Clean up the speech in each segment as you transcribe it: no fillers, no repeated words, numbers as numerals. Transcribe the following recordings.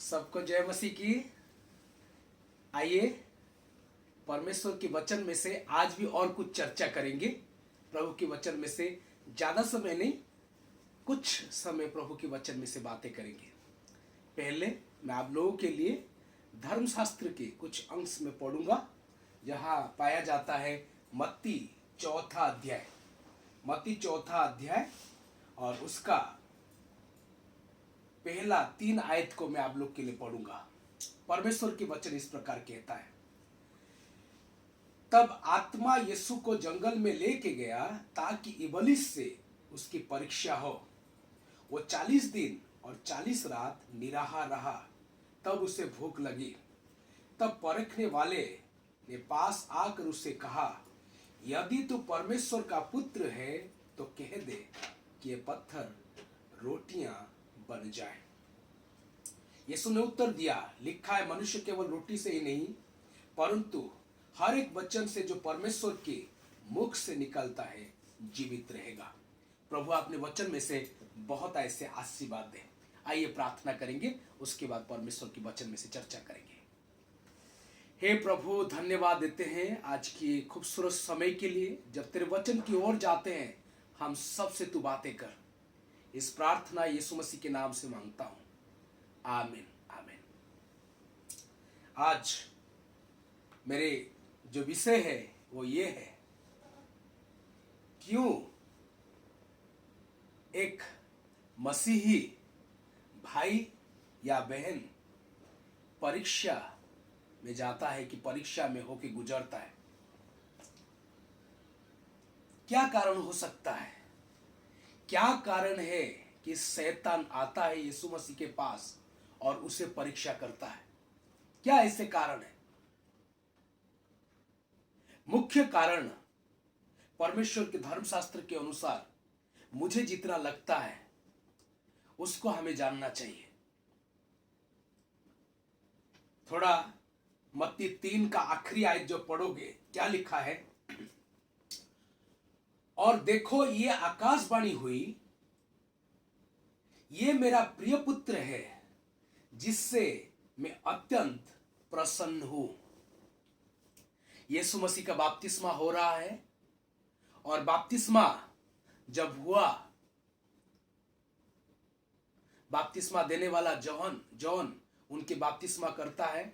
सबको जय मसीह की। आइए परमेश्वर के वचन में से आज भी और कुछ चर्चा करेंगे। प्रभु के वचन में से ज्यादा समय नहीं, कुछ समय प्रभु के वचन में से बातें करेंगे। पहले मैं आप लोगों के लिए धर्मशास्त्र के कुछ अंश में पढ़ूंगा, जहां पाया जाता है मत्ती चौथा अध्याय और उसका पहला 3 आयत को मैं आप लोग के लिए पढ़ूंगा। परमेश्वर के वचन इस प्रकार कहता है, तब आत्मा यीशु को जंगल में लेके गया ताकि इबलीस से उसकी परीक्षा हो। वो 40 दिन और 40 रात निराहार रहा। तब उसे भूख लगी। तब परखने वाले ने पास आकर उससे कहा, यदि तू परमेश्वर का पुत्र है तो कह दे कि ये पत्थर रोटियां बन जाए। यीशु ने उत्तर दिया, लिखा है मनुष्य केवल रोटी से ही नहीं परंतु हर एक वचन से जो परमेश्वर के मुख से निकलता है जीवित रहेगा। प्रभु अपने वचन में से बहुत ऐसे आशीर्वाद दे। आइए प्रार्थना करेंगे, उसके बाद परमेश्वर के वचन में से चर्चा करेंगे। हे प्रभु, धन्यवाद देते हैं आज की खूबसूरत समय के लिए। जब तेरे वचन की ओर जाते हैं हम सबसे तू बातें कर। इस प्रार्थना यीशु मसीह के नाम से मांगता हूं, आमीन आमीन। आज मेरे जो विषय है वो ये है, क्यों एक मसीही भाई या बहन परीक्षा में जाता है, कि परीक्षा में होके गुजरता है। क्या कारण हो सकता है? क्या कारण है कि शैतान आता है यीशु मसीह के पास और उसे परीक्षा करता है? क्या ऐसे कारण है? मुख्य कारण परमेश्वर के धर्मशास्त्र के अनुसार मुझे जितना लगता है उसको हमें जानना चाहिए। थोड़ा मत्ती 3 का आखिरी आयत जो पढ़ोगे, क्या लिखा है? और देखो ये आकाशवाणी हुई, ये मेरा प्रिय पुत्र है जिससे मैं अत्यंत प्रसन्न हूं। यीशु मसीह का बपतिस्मा हो रहा है और बपतिस्मा जब हुआ, बपतिस्मा देने वाला जॉन उनके बपतिस्मा करता है।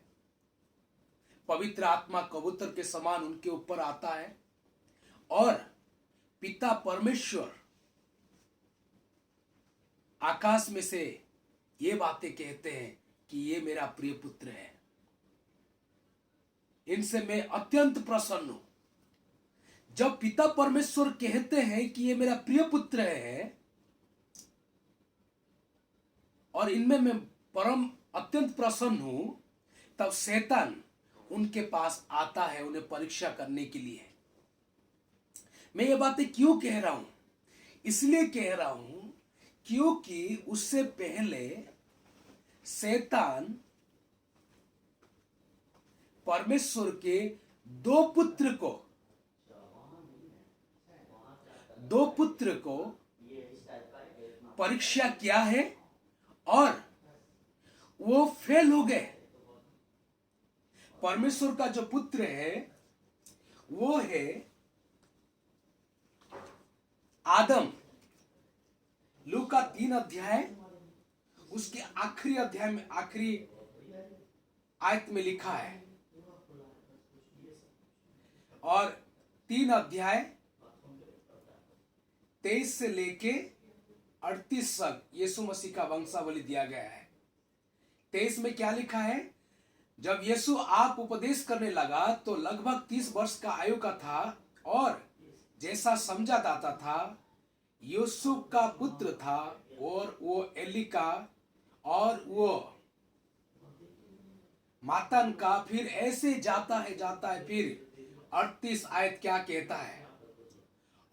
पवित्र आत्मा कबूतर के समान उनके ऊपर आता है और पिता परमेश्वर आकाश में से ये बातें कहते हैं कि ये मेरा प्रिय पुत्र है, इनसे मैं अत्यंत प्रसन्न हूं। जब पिता परमेश्वर कहते हैं कि ये मेरा प्रिय पुत्र है और इनमें मैं परम अत्यंत प्रसन्न हूं, तब शैतान उनके पास आता है उन्हें परीक्षा करने के लिए। मैं ये बातें क्यों कह रहा हूं? इसलिए कह रहा हूं क्योंकि उससे पहले शैतान परमेश्वर के दो पुत्र को परीक्षा किया है और वो फेल हो गए। परमेश्वर का जो पुत्र है वो है आदम। लूका 3 अध्याय उसके आखिरी अध्याय में आखिरी आयत में लिखा है, और 3 अध्याय 23 से लेके 38 तक यीशु मसीह का वंशावली दिया गया है। 23 में क्या लिखा है? जब यीशु आप उपदेश करने लगा तो लगभग 30 वर्ष का आयु का था और जैसा समझा जाता था यूसुफ का पुत्र था, और वो एली का और वो मातन का। फिर ऐसे जाता है। फिर 38 आयत क्या कहता है?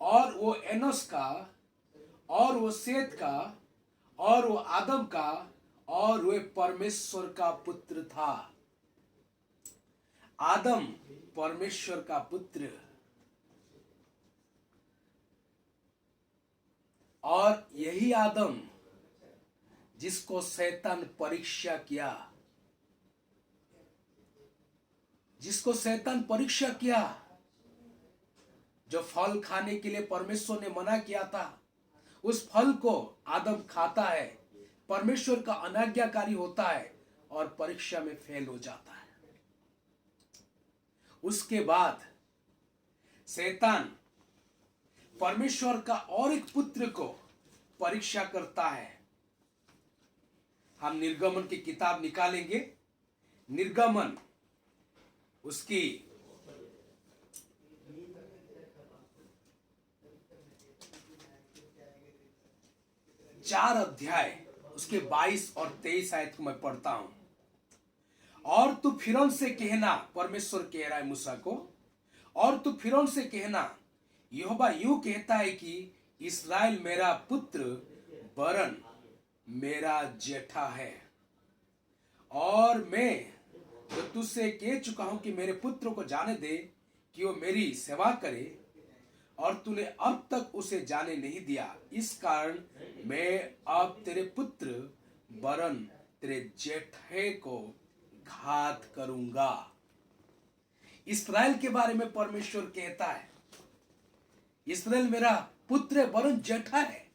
और वो एनोस का और वो सेत का और वो आदम का और वे परमेश्वर का पुत्र था। आदम परमेश्वर का पुत्र, और यही आदम जिसको शैतान परीक्षा किया, जिसको शैतान परीक्षा किया, जो फल खाने के लिए परमेश्वर ने मना किया था, उस फल को आदम खाता है, परमेश्वर का अनाज्ञाकारी होता है और परीक्षा में फेल हो जाता है। उसके बाद शैतान परमेश्वर का और एक पुत्र को परीक्षा करता है। हम निर्गमन की किताब निकालेंगे, निर्गमन उसकी 4 अध्याय उसके 22 और 23 आयत को मैं पढ़ता हूं। और तू फिरौन से कहना, परमेश्वर कह रहा है मूसा को, और तू फिरौन से कहना, यहोवा यूं कहता है कि इस्राएल मेरा पुत्र वरन मेरा जेठा है, और मैं जो तुझसे कह चुका हूं कि मेरे पुत्र को जाने दे कि वो मेरी सेवा करे, और तूने अब तक उसे जाने नहीं दिया, इस कारण मैं अब तेरे पुत्र वरन तेरे जेठे को घात करूंगा। इस्राएल के बारे में परमेश्वर कहता है, इस्राएल मेरा पुत्र वरन जेठा है।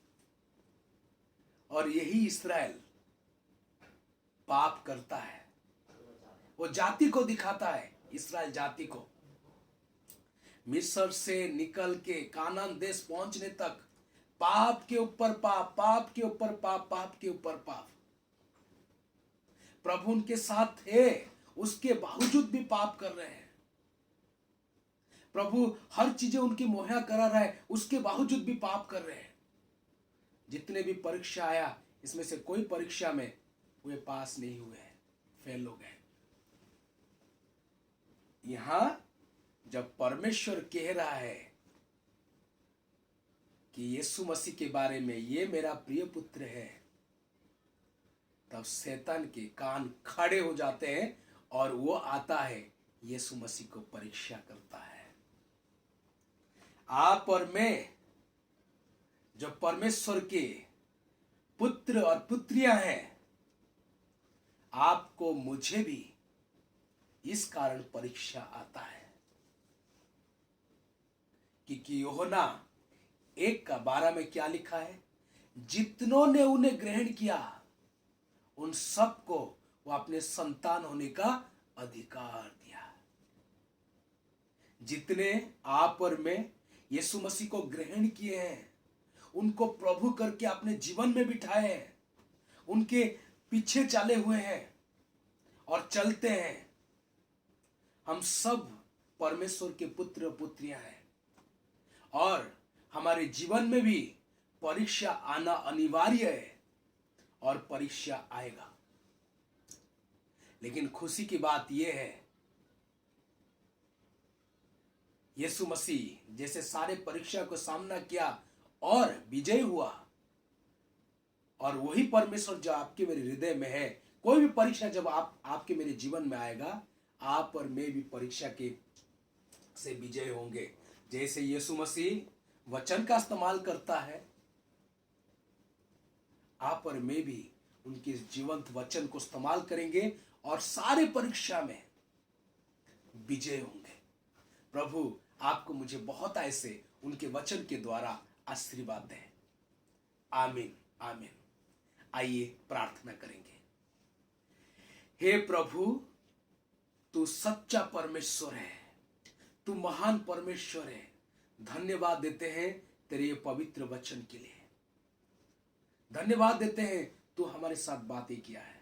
और यही इस्राएल पाप करता है, वो जाति को दिखाता है, इस्राएल जाति को। मिस्र से निकल के कानान देश पहुंचने तक पाप के ऊपर पाप, पाप के ऊपर पाप, पाप के ऊपर पाप। प्रभु उनके साथ थे, उसके बावजूद भी पाप कर रहे हैं। प्रभु हर चीजें उनकी मुहैया करा रहा है, उसके बावजूद भी पाप कर रहे हैं। जितने भी परीक्षा आया, इसमें से कोई परीक्षा में वे पास नहीं हुए हैं, फेल हो गए। यहां जब परमेश्वर कह रहा है कि यीशु मसीह के बारे में, ये मेरा प्रिय पुत्र है, तब शैतान के कान खड़े हो जाते हैं और वो आता है, यीशु मसीह को परीक्षा करता है। आप और मैं जो परमेश्वर के पुत्र और पुत्रियां हैं, आपको मुझे भी इस कारण परीक्षा आता है कि यूहन्ना 1:12 में क्या लिखा है, जितनों ने उन्हें ग्रहण किया उन सबको वो अपने संतान होने का अधिकार दिया। जितने आप और मैं यीशु मसीह को ग्रहण किए हैं, उनको प्रभु करके अपने जीवन में बिठाए हैं, उनके पीछे चले हुए हैं और चलते हैं, हम सब परमेश्वर के पुत्र पुत्रियां हैं। और हमारे जीवन में भी परीक्षा आना अनिवार्य है और परीक्षा आएगा। लेकिन खुशी की बात यह है, यीशु मसीह जैसे सारे परीक्षा को सामना किया और विजय हुआ, और वही परमेश्वर जो आपके मेरे हृदय में है, कोई भी परीक्षा जब आपके मेरे जीवन में आएगा, आप और मैं भी परीक्षा के से विजय होंगे। जैसे यीशु मसीह वचन का इस्तेमाल करता है, आप और मैं भी उनके जीवंत वचन को इस्तेमाल करेंगे और सारे परीक्षा में विजय होंगे। प्रभु आपको मुझे बहुत ऐसे उनके वचन के द्वारा आशीर्वाद दें। आमीन आमीन। आइए प्रार्थना करेंगे। हे प्रभु, तू सच्चा परमेश्वर है, तू महान परमेश्वर है। धन्यवाद देते हैं तेरे ये पवित्र वचन के लिए। धन्यवाद देते हैं तू हमारे साथ बातें किया है।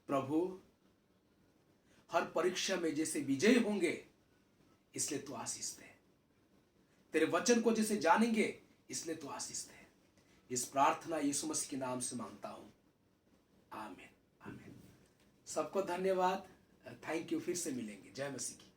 प्रभु, हर परीक्षा में जैसे विजय होंगे, इसलिए तू आशीष दे। तेरे वचन को जैसे जानेंगे, इसलिए तू आशीष दे। इस प्रार्थना यीशु मसीह के नाम से मांगता हूं, आमीन आमीन। सबको धन्यवाद, थैंक यू। फिर से मिलेंगे। जय मसीह की।